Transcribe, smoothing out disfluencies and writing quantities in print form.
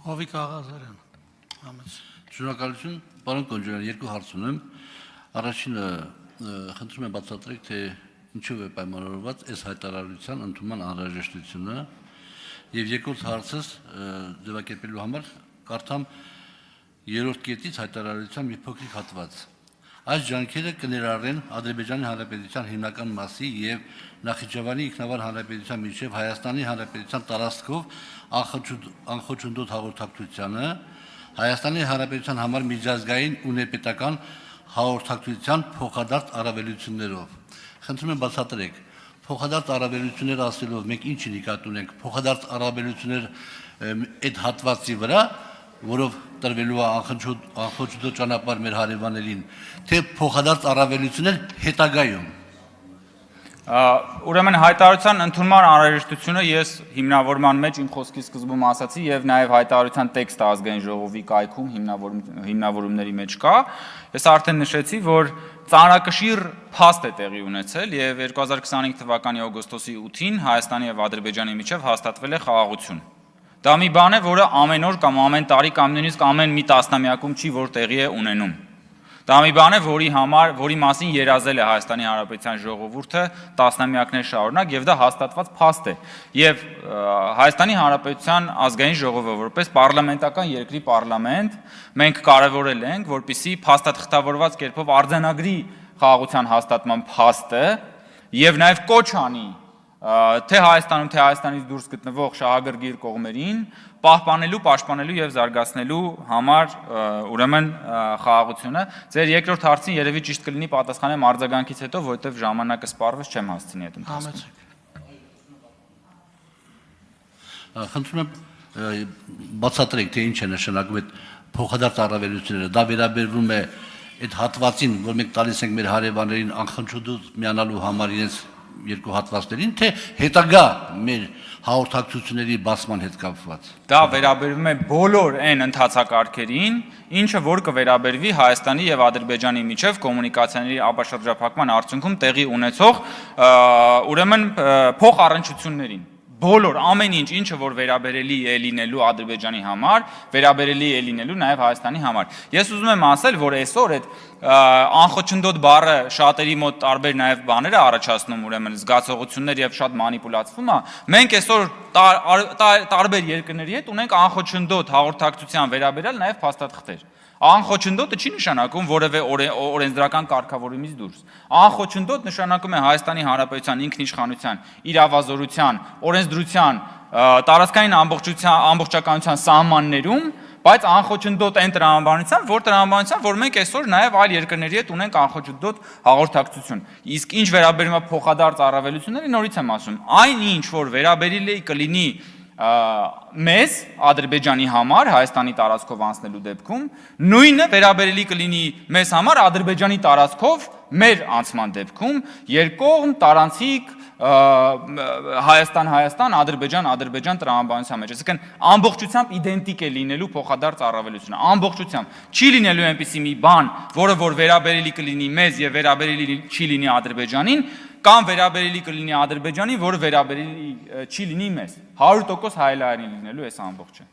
Հովիկ Աղազարյան, համեց։ Շնորհակալություն, պարոն Կոնջարյան, երկու հարց ունեմ։ Առաջինը խնդրում եմ բացատրեք, թե ինչով է պայմանավորված այս հայտարարության ընդունման անհրաժեշտությունը, եւ երկրորդ հարցս ձևակերպելու համար կարդամ երրորդ կետից հայտարարության մի փոքրիկ հատված։ Այս ջանքերը կներառեն Ադրբեջանի Հանրապետության հիմնական մասի եւ Նախիջևանի ինքնավար հանրապետության միջև Հայաստանի Հանրապետության տարածքով անխոչնդոտ հաղորդակցությանը, Հայաստանի Հանրապետության համար միջազգային ու ներպետական հաղորդակցության փոխադարձ առավելություններով։ Խնդրում եմ բացատրեք, փոխադարձ առավելություններ ասելով մենք ինչ նկատի ունենք, փոխադարձ առավելություններ այդ հատվածի վրա, որով տրվելու է անխոչնդոտ ճանապարհ մեր հարևաններին, թե փոխադարձ առավելություններ հետագայում։ Ուրեմն հայտարարության ընդունման անհրաժեշտությունը ես հիմնավորման մեջ իմ խոսքի սկզբում ասացի եւ նաեւ հայտարարության տեքստը ազգային ժողովի կայքում հիմնավորումների մեջ կա։ Ես արդեն նշեցի, որ ծանրակշիռ փաստ է տեղի ունեցել եւ 2025 թվականի օգոստոսի 8-ին Հայաստանի եւ Ադրբեջանի միջև հաստատվել է խաղաղություն։ Դա մի բան է, որը ամեն օր կամ ամեն տարի կամ նույնիսկ ամեն մի տասնամյակում չի, որ տեղի է ունենում։ Դա մի բան է, որի մասին երազել է Հայաստանի Հանրապետության ժողովուրդը տասնամյակներ շարունակ եւ դա հաստատված փաստ է։ Եվ Հայաստանի Հանրապետության ազգային ժողովը որպես պարլամենտական երկրի պարլամենտ մենք կարևորել ենք, որպեսզի փաստաթղթավորված կերպով արձանագրի խաղաղության հաստատման փաստը եւ նաեւ կոչ անի թե Հայաստանում, թե Հայաստանից դուրս գտնվող շահագրգիռ կողմերին պահպանելու, պաշտպանելու եւ զարգացնելու համար ուրեմն խաղաղությունը։ Ձեր երկրորդ հարցին երևի ճիշտ կլինի պատասխանեմ արձագանքից հետո, որովհետեւ ժամանակը սպառվեց, չեմ հասցնի այդ ընթացքում։ Խնդրում եմ բացատրեք, թե ինչ է նշանակում այդ փոխադարձ առավելությունները։ Դա վերաբերվում է այդ հատվածին, որ մենք տալիս ենք մեր հարևաններին անխոչնդոտ միանալու համար իրենց երկու հատվածներին, թե հետագա մեր հաղորդակցությունների բացման հետ կապված։ Դա վերաբերվում է բոլոր այն ընթացակարգերին, ինչը որ կվերաբերվի Հայաստանի եւ Ադրբեջանի միջև կոմունիկացիաների ապաշրջափակման արդյունքում տեղի ունեցող ուրեմն փոխառընչություններին։ Բոլոր ամեն ինչ, ինչը որ վերաբերելի է լինելու Ադրբեջանի համար, վերաբերելի է լինելու նաև Հայաստանի համար։ Ես ուզում եմ ասել, որ այսօր այդ անխոչնդոտ բառը շատերի մոտ տարբեր նաև բաներ է առաջացնում, ուրեմն զգացողություններ եւ շատ մանիպուլացվում է։ Մենք այսօր տարբեր երկրների հետ ունենք անխոչնդոտ հաղորդակցության վերաբերյալ նաև փաստաթղթեր։ Անխոչնդոտը չի նշանակում որևէ օրենսդրական կարգավորումից դուրս։ Անխոչնդոտ նշանակում է Հայաստանի Հանրապետության ինքնիշխանության, իրավազորության, օրենսդրության, տարածքային ամբողջականության սահմաններում, բայց անխոչնդոտ այն տրամաբանության, որ մենք այսօր նաև այլ երկրների հետ ունենք անխոչնդոտ հաղորդակցություն։ Իսկ ինչ վերաբերում է փոխադարձ առավելությունների, նորից եմ ասում, այն ինչ որ վերաբերելի կլինի մեզ Ադրբեջանի համար Հայաստանի տարածքով անցնելու դեպքում նույնը վերաբերելի կլինի մեզ համար Ադրբեջանի տարածքով մեր անցման դեպքում երկկողմ տարանցիկ Հայաստան, Ադրբեջան տրամաբանության մեջ, այսինքն ամբողջությամբ իդենտիկ է լինելու փոխադարձ առավելությունը, ամբողջությամբ չի լինելու այնպիսի մի բան, որը որ վերաբերելի կլինի մեզ եւ վերաբերելի չի լինի Ադրբեջանին, կամ վերաբերելի կլինի Ադրբեջանին, որը վերաբերելի չի լինի մեզ։ 100% հայելային լինելու այս ամբողջը։